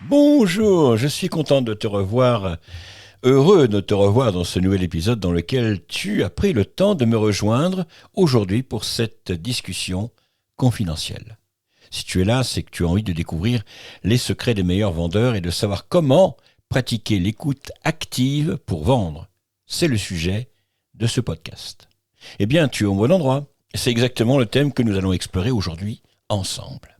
Bonjour, je suis content de te revoir, heureux de te revoir dans ce nouvel épisode dans lequel tu as pris le temps de me rejoindre aujourd'hui pour cette discussion confidentielle. Si tu es là, c'est que tu as envie de découvrir les secrets des meilleurs vendeurs et de savoir comment pratiquer l'écoute active pour vendre. C'est le sujet de ce podcast. Eh bien, tu es au bon endroit. C'est exactement le thème que nous allons explorer aujourd'hui ensemble.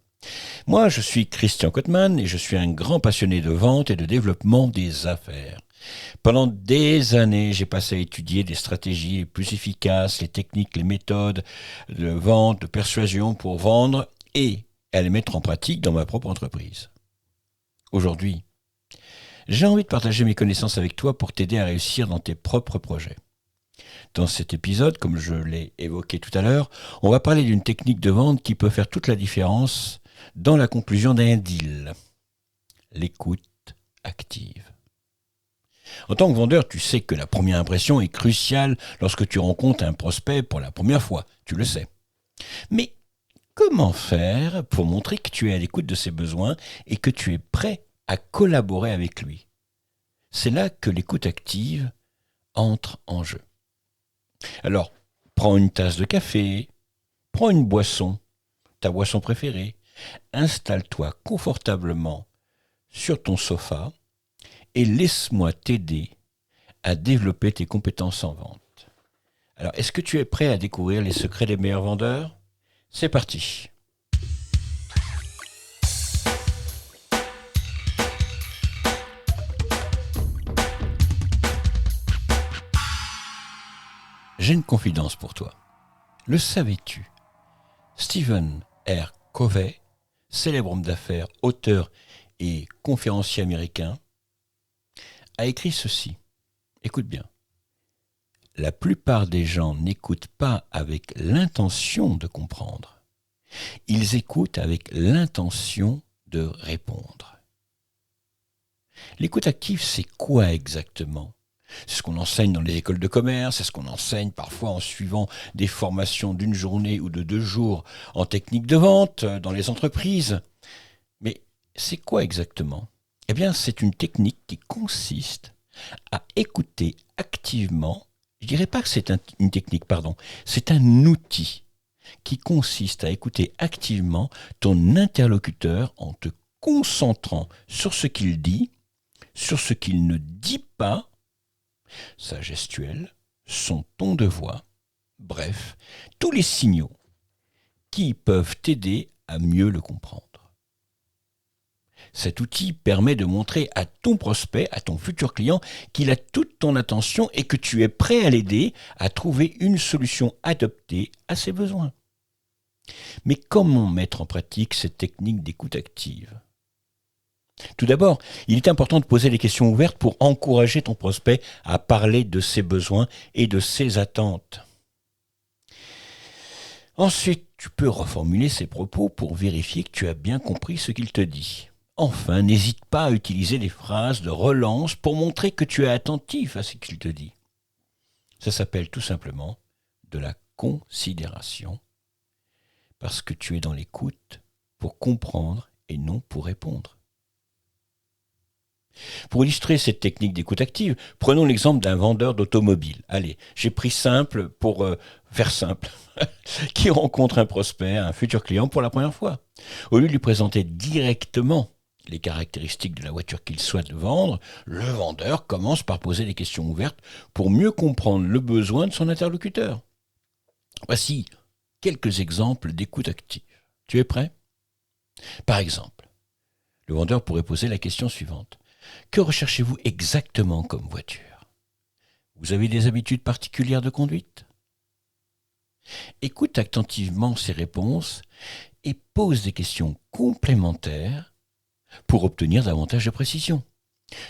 Moi, je suis Christian Cotman et je suis un grand passionné de vente et de développement des affaires. Pendant des années, j'ai passé à étudier des stratégies plus efficaces, les techniques, les méthodes de vente, de persuasion pour vendre et à les mettre en pratique dans ma propre entreprise. Aujourd'hui, j'ai envie de partager mes connaissances avec toi pour t'aider à réussir dans tes propres projets. Dans cet épisode, comme je l'ai évoqué tout à l'heure, on va parler d'une technique de vente qui peut faire toute la différence dans la conclusion d'un deal. L'écoute active. En tant que vendeur, tu sais que la première impression est cruciale lorsque tu rencontres un prospect pour la première fois, tu le sais. Mais comment faire pour montrer que tu es à l'écoute de ses besoins et que tu es prêt à collaborer avec lui? C'est là que l'écoute active entre en jeu. Alors, prends une tasse de café, prends une boisson, ta boisson préférée, installe-toi confortablement sur ton sofa et laisse-moi t'aider à développer tes compétences en vente. Alors, est-ce que tu es prêt à découvrir les secrets des meilleurs vendeurs ? C'est parti. J'ai une confidence pour toi. Le savais-tu ? Stephen R. Covey, célèbre homme d'affaires, auteur et conférencier américain, a écrit ceci. Écoute bien. La plupart des gens n'écoutent pas avec l'intention de comprendre. Ils écoutent avec l'intention de répondre. L'écoute active, c'est quoi exactement ? C'est ce qu'on enseigne dans les écoles de commerce, c'est ce qu'on enseigne parfois en suivant des formations d'une journée ou de 2 jours en technique de vente dans les entreprises. Mais c'est quoi exactement ? Eh bien, c'est une technique qui consiste à écouter activement. Je ne dirais pas que c'est une technique, c'est un outil qui consiste à écouter activement ton interlocuteur en te concentrant sur ce qu'il dit, sur ce qu'il ne dit pas, sa gestuelle, son ton de voix, bref, tous les signaux qui peuvent t'aider à mieux le comprendre. Cet outil permet de montrer à ton prospect, à ton futur client, qu'il a toute ton attention et que tu es prêt à l'aider à trouver une solution adaptée à ses besoins. Mais comment mettre en pratique cette technique d'écoute active ? Tout d'abord, il est important de poser des questions ouvertes pour encourager ton prospect à parler de ses besoins et de ses attentes. Ensuite, tu peux reformuler ses propos pour vérifier que tu as bien compris ce qu'il te dit. Enfin, n'hésite pas à utiliser des phrases de relance pour montrer que tu es attentif à ce qu'il te dit. Ça s'appelle tout simplement de la considération, parce que tu es dans l'écoute pour comprendre et non pour répondre. Pour illustrer cette technique d'écoute active, prenons l'exemple d'un vendeur d'automobile. Allez, j'ai pris simple pour faire simple, qui rencontre un prospect, un futur client pour la première fois. Au lieu de lui présenter directement les caractéristiques de la voiture qu'il souhaite vendre, le vendeur commence par poser des questions ouvertes pour mieux comprendre le besoin de son interlocuteur. Voici quelques exemples d'écoute active. Tu es prêt ? Par exemple, le vendeur pourrait poser la question suivante. Que recherchez-vous exactement comme voiture ? Vous avez des habitudes particulières de conduite ? Écoute attentivement ces réponses et pose des questions complémentaires pour obtenir davantage de précision.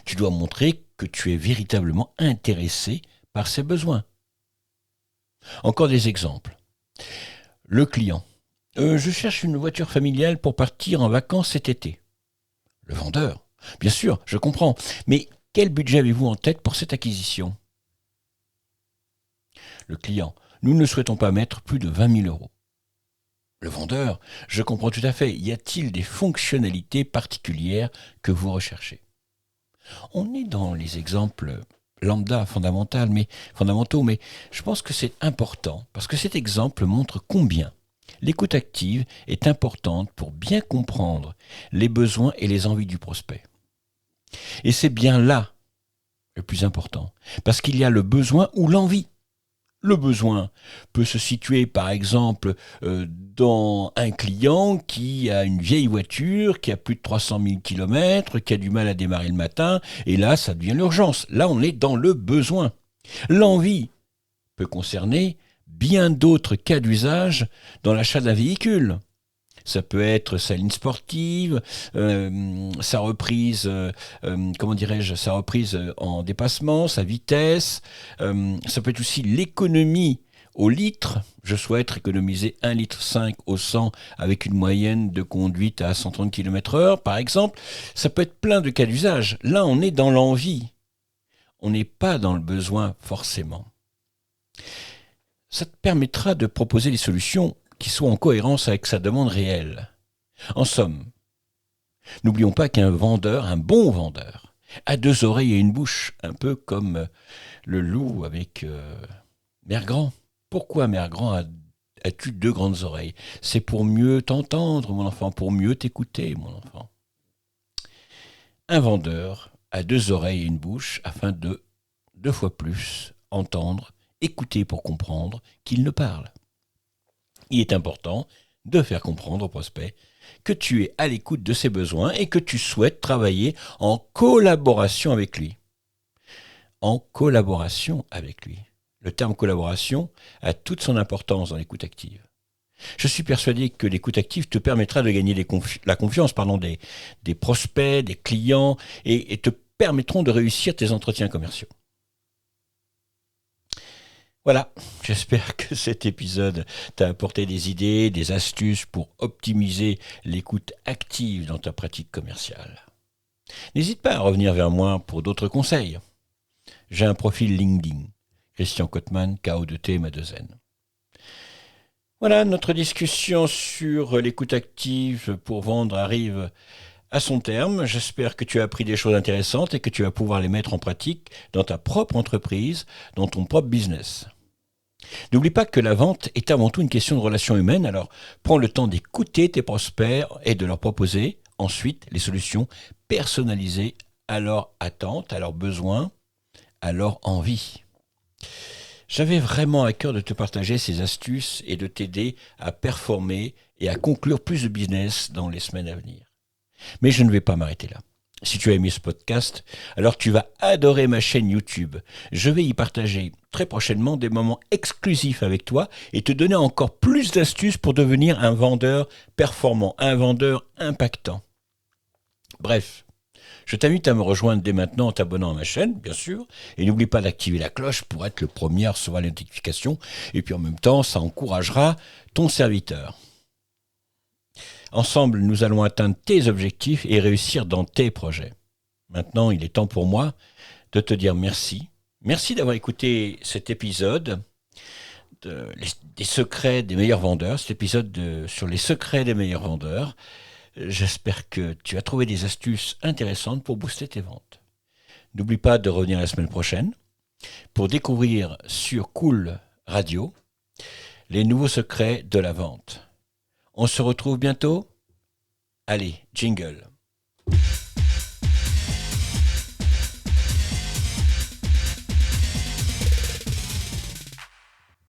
Tu dois montrer que tu es véritablement intéressé par ses besoins. Encore des exemples. Le client. Je cherche une voiture familiale pour partir en vacances cet été. Le vendeur. Bien sûr, je comprends. Mais quel budget avez-vous en tête pour cette acquisition ? Le client. Nous ne souhaitons pas mettre plus de 20 000 euros. Le vendeur, je comprends tout à fait. Y a-t-il des fonctionnalités particulières que vous recherchez? On est dans les exemples lambda fondamentaux, mais je pense que c'est important parce que cet exemple montre combien l'écoute active est importante pour bien comprendre les besoins et les envies du prospect. Et c'est bien là le plus important, parce qu'il y a le besoin ou l'envie. Le besoin peut se situer par exemple dans un client qui a une vieille voiture, qui a plus de 300 000 km, qui a du mal à démarrer le matin, et là ça devient l'urgence. Là on est dans le besoin. L'envie peut concerner bien d'autres cas d'usage dans l'achat d'un véhicule. Ça peut être sa ligne sportive, sa reprise, sa reprise en dépassement, sa vitesse. Ça peut être aussi l'économie au litre. Je souhaite économiser 1,5 litre au 100 avec une moyenne de conduite à 130 km/h, par exemple. Ça peut être plein de cas d'usage. Là, on est dans l'envie. On n'est pas dans le besoin forcément. Ça te permettra de proposer des solutions qui soient en cohérence avec sa demande réelle. En somme, n'oublions pas qu'un vendeur, un bon vendeur, a deux oreilles et une bouche, un peu comme le loup avec Mère Grand. Pourquoi Mère Grand as-tu deux grandes oreilles? C'est pour mieux t'entendre, mon enfant, pour mieux t'écouter, mon enfant. Un vendeur a deux oreilles et une bouche afin de, deux fois plus, entendre, écouter pour comprendre qu'il ne parle. Il est important de faire comprendre au prospect que tu es à l'écoute de ses besoins et que tu souhaites travailler en collaboration avec lui. En collaboration avec lui. Le terme collaboration a toute son importance dans l'écoute active. Je suis persuadé que l'écoute active te permettra de gagner la confiance des prospects, des clients et te permettront de réussir tes entretiens commerciaux. Voilà, j'espère que cet épisode t'a apporté des idées, des astuces pour optimiser l'écoute active dans ta pratique commerciale. N'hésite pas à revenir vers moi pour d'autres conseils. J'ai un profil LinkedIn, Christian Cotman, KO2T, Ma2N. Voilà, notre discussion sur l'écoute active pour vendre arrive à son terme. J'espère que tu as appris des choses intéressantes et que tu vas pouvoir les mettre en pratique dans ta propre entreprise, dans ton propre business. N'oublie pas que la vente est avant tout une question de relations humaines, alors prends le temps d'écouter tes prospects et de leur proposer ensuite les solutions personnalisées à leurs attentes, à leurs besoins, à leur envie. J'avais vraiment à cœur de te partager ces astuces et de t'aider à performer et à conclure plus de business dans les semaines à venir. Mais je ne vais pas m'arrêter là. Si tu as aimé ce podcast, alors tu vas adorer ma chaîne YouTube. Je vais y partager très prochainement des moments exclusifs avec toi et te donner encore plus d'astuces pour devenir un vendeur performant, un vendeur impactant. Bref, je t'invite à me rejoindre dès maintenant en t'abonnant à ma chaîne, bien sûr, et n'oublie pas d'activer la cloche pour être le premier à recevoir les notifications, et puis en même temps, ça encouragera ton serviteur. Ensemble, nous allons atteindre tes objectifs et réussir dans tes projets. Maintenant, il est temps pour moi de te dire merci. Merci d'avoir écouté cet épisode des secrets des meilleurs vendeurs, cet épisode sur les secrets des meilleurs vendeurs. J'espère que tu as trouvé des astuces intéressantes pour booster tes ventes. N'oublie pas de revenir la semaine prochaine pour découvrir sur Cool Radio les nouveaux secrets de la vente. On se retrouve bientôt. Allez, jingle.